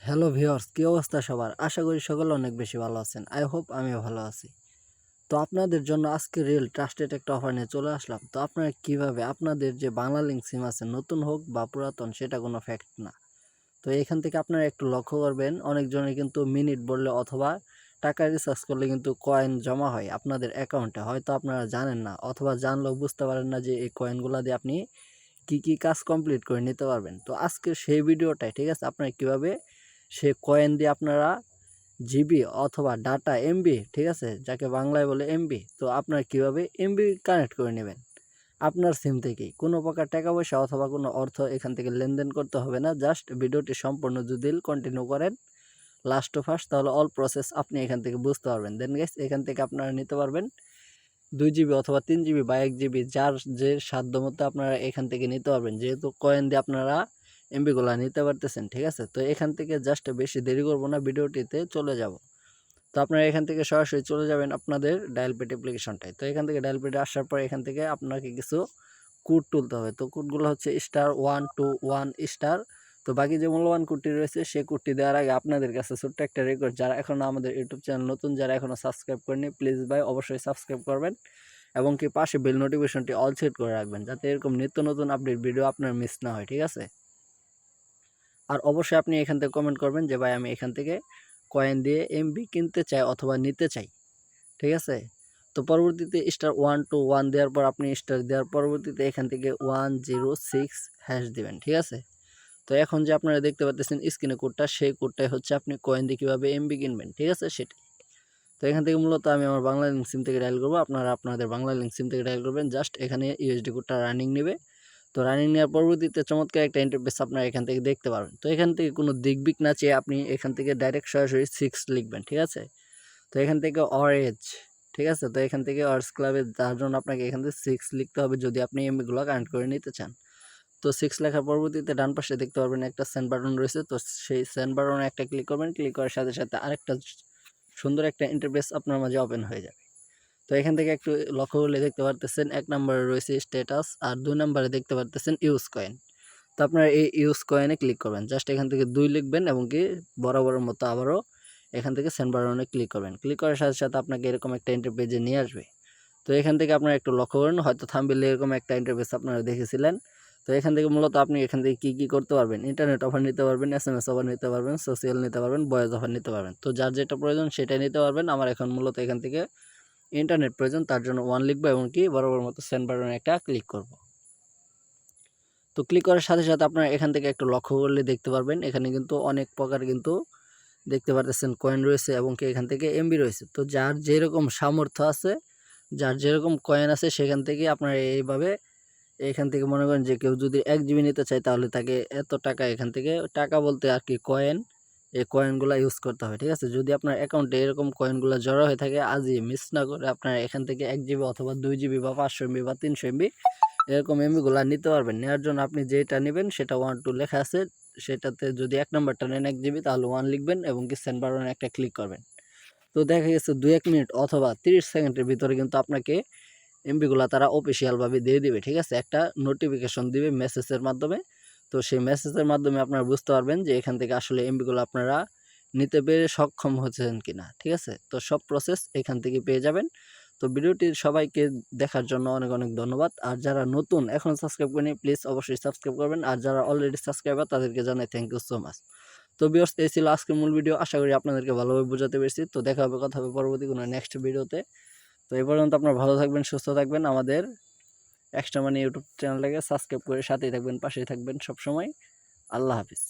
Hello viewers, কি অবস্থা সবার? আশা করি সকলে অনেক বেশি ভালো আছেন। আই হোপ আমিও ভালো আছি। তো আপনাদের জন্য আজকে রিয়েল ট্রাস্টেড একটা অফার নিয়ে চলে আসলাম। তো আপনারা কিভাবে আপনাদের যে বাংলা লিঙ্ক সিম আছে, নতুন হোক বা পুরাতন, সেটা কোনো ফ্যাক্ট না। তো এখান থেকে আপনারা একটু লক্ষ্য করবেন, অনেকজনের কিন্তু মিনিট বললে অথবা টাকা রিচার্জ করলে কিন্তু কয়েন জমা হয় আপনাদের অ্যাকাউন্টে। হয়তো আপনারা জানেন না, অথবা জানলেও বুঝতে পারেন না যে এই কয়েনগুলো দিয়ে আপনি কি কাজ কমপ্লিট করে নিতে পারবেন। তো আজকের সেই ভিডিওটাই, ঠিক আছে, আপনারা কিভাবে সে কয়েন দিয়ে আপনারা জিবি অথবা ডাটা এমবি, ঠিক আছে, যাকে বাংলায় বলে এমবি, তো আপনারা কিভাবে এমবি কানেক্ট করে নেবেন আপনার সিম থেকেই। কোনো প্রকার টাকা পয়সা অথবা কোনো অর্থ এখান থেকে লেনদেন করতে হবে না। জাস্ট ভিডিওটি সম্পূর্ণ যদি কন্টিনিউ করেন লাস্ট টু ফার্স্ট, তাহলে অল প্রসেস আপনি এখান থেকে বুঝতে পারবেন। দেন গাইস, এখান থেকে আপনারা নিতে পারবেন 2 জিবি অথবা 3 জিবি বা 1 জিবি, যার যে সাধ্য মতো আপনারা এখান থেকে নিতে পারবেন, যেহেতু কয়েন দিয়ে আপনারা এমবিগুলো নিতে পারতেছেন, ঠিক আছে। তো এখান থেকে জাস্ট বেশি দেরি করব না, ভিডিওটিতে চলে যাব। তো আপনারা এখান থেকে সরাসরি চলে যাবেন আপনাদের ডায়াল পেড অ্যাপ্লিকেশনটায়। তো এখান থেকে ডায়াল পেডে আসার পর এখান থেকে আপনাকে কিছু কোড তুলতে হবে। তো কোডগুলো হচ্ছে *121*। তো বাকি যে মূল্যবান কোডটি রয়েছে সেই কোডটি দেওয়ার আগে আপনাদের কাছে ছোট্ট একটা রিকোয়েস্ট, যারা এখনও আমাদের ইউটিউব চ্যানেল নতুন, যারা এখনও সাবস্ক্রাইব করেনি, প্লিজ ভাই অবশ্যই সাবস্ক্রাইব করবেন এবং কি পাশে বেল নোটিফিকেশনটি অল সেট করে রাখবেন, যাতে এরকম নিত্য নতুন আপডেট ভিডিও আপনার মিস না হয়, ঠিক আছে। আর অবশ্যই আপনি এখান থেকে কমেন্ট করবেন যে ভাই আমি এখান থেকে কয়েন দিয়ে এমবি কিনতে চাই অথবা নিতে চাই, ঠিক আছে। তো পরবর্তীতে *121 দেওয়ার পর আপনি স্টার দেওয়ার পরবর্তীতে এখান থেকে 106# দিবেন, ঠিক আছে। তো এখন যে আপনারা দেখতে পাচ্ছেন স্ক্রিনে কোডটা, সেই কোডটাই হচ্ছে আপনি কয়েন দিয়ে কীভাবে এমবি কিনবেন, ঠিক আছে, সেটাই। তো এখান থেকে মূলত আমি আমার বাংলা লিঙ্ক সিম থেকে ডায়াল করবো, আপনারা আপনাদের বাংলা লিঙ্ক সিম থেকে ডায়াল করবেন। জাস্ট এখানে ইউএসডি কোডটা রানিং নেবে। তো রানিং নেওয়ার পরবর্তীতে চমৎকার একটা ইন্টারফেস আপনারা এখান থেকে দেখতে পারবেন। তো এখান থেকে কোনো দিকবিক না চেয়ে আপনি এখান থেকে ডাইরেক্ট সরাসরি 6 লিখবেন, ঠিক আছে। তো এখান থেকে অরেজ, ঠিক আছে। তো এখান থেকে অর্স ক্লাবে যার জন্য আপনাকে এখান থেকে 6 লিখতে হবে যদি আপনি এমবিগুলো কানেক্ট করে নিতে চান। তো 6 লেখার পরবর্তীতে ডান পাশে দেখতে পারবেন একটা সেন্ড বাটন রয়েছে। তো সেই সেন্ড বাটনে একটা ক্লিক করবেন। ক্লিক করার সাথে সাথে আরেকটা সুন্দর একটা ইন্টারফেস আপনার মাঝে ওপেন হয়ে যাবে। তো এখান থেকে একটু লক্ষ্য করলে দেখতে পারতেছেন 1 নম্বরে রয়েছে স্ট্যাটাস আর 2 নম্বরে দেখতে পারতেছেন ইউজ কয়েন। তো আপনারা এই ইউজ কয়েনে ক্লিক করবেন। জাস্ট এখান থেকে 2 লিখবেন এবং কি বরাবরের মতো আবারও এখান থেকে সেন্ড বাটনে ক্লিক করবেন। ক্লিক করার সাথে সাথে আপনাকে এরকম একটা ইন্টারপেজে নিয়ে আসবে। তো এখান থেকে আপনারা একটু লক্ষ্য করেন, হয়তো থাম্বনেইলে এরকম একটা ইন্টারফেস আপনারা দেখেছিলেন। তো এখান থেকে মূলত আপনি এখান থেকে কি করতে পারবেন, ইন্টারনেট অফার নিতে পারবেন, এসএমএস অফার নিতে পারবেন, সোশ্যাল নিতে পারবেন, ভয়েস অফার নিতে পারবেন। তো যার যেটা প্রয়োজন সেটাই নিতে পারবেন। আমার এখন মূলত এখান থেকে ইন্টারনেট প্রয়োজন, তার জন্য 1 লিখবো এবং কি বরাবর মতো সেন্ড বাটনে একটা ক্লিক করব। তো ক্লিক করার সাথে সাথে আপনারা এখান থেকে একটু লক্ষ্য করলে দেখতে পারবেন এখানে কিন্তু অনেক প্রকার কিন্তু দেখতে পারতেছেন কয়েন রয়েছে এবং কি এখান থেকে এমবি রয়েছে। তো যার যেরকম সামর্থ্য আছে, যার যেরকম কয়েন আছে, সেখান থেকে আপনারা এইভাবে এখান থেকে মনে করেন যে কেউ যদি 1 জিবি নিতে চায় তাহলে তাকে এত টাকা, এখান থেকে টাকা বলতে আর কি কয়েন, এই কয়েনগুলো ইউজ করতে হবে, ঠিক আছে। যদি আপনার অ্যাকাউন্টে এরকম কয়েনগুলো জড়ো হয়ে থাকে, আজই মিস না করে আপনারা এখান থেকে 1 জিবি অথবা 2 জিবি বা 500 এমবি বা 300 এমবি এরকম এমবিগুলো নিতে পারবেন। নেওয়ার জন্য আপনি যেটা নেবেন সেটা 1 2 লেখা আছে, সেটাতে যদি 1 নম্বরটা নেন 1 জিবি, তাহলে 1 লিখবেন এবং কি সেন্ড বাটনে একটা ক্লিক করবেন। তো দেখা গেছে 2-1 মিনিট অথবা 30 সেকেন্ডের ভিতরে কিন্তু আপনাকে এমবিগুলো তারা অফিসিয়ালভাবে দিয়ে দিবে, ঠিক আছে। একটা নোটিফিকেশন দিবে মেসেজের মাধ্যমে। তো সেই মেসেজের মাধ্যমে আপনারা বুঝতে পারবেন যে এখান থেকে আসলে এমবিগুলো আপনারা নিতে পেরে সক্ষম হচ্ছেন কিনা, ঠিক আছে। তো সব প্রসেস এখান থেকে পেয়ে যাবেন। তো ভিডিওটি সবাইকে দেখার জন্য অনেক অনেক ধন্যবাদ। আর যারা নতুন এখনও সাবস্ক্রাইব করেনি, প্লিজ অবশ্যই সাবস্ক্রাইব করবেন। আর যারা অলরেডি সাবস্ক্রাইবার তাদেরকে জানাই থ্যাংক ইউ সো মাচ। তো ভিউয়ার্স, এই ছিল আজকের মূল ভিডিও। আশা করি আপনাদেরকে ভালোভাবে বোঝাতে পেরেছি। তো দেখা হবে, কথা হবে পরবর্তী কোনো নেক্সট ভিডিওতে। তো এই পর্যন্ত আপনারা ভালো থাকবেন, সুস্থ থাকবেন। আমাদের এক্সট্রা মানি ইউটিউব চ্যানেলটাকে সাবস্ক্রাইব করে সাথেই থাকবেন, পাশেই থাকবেন সবসময়। আল্লাহ হাফিজ।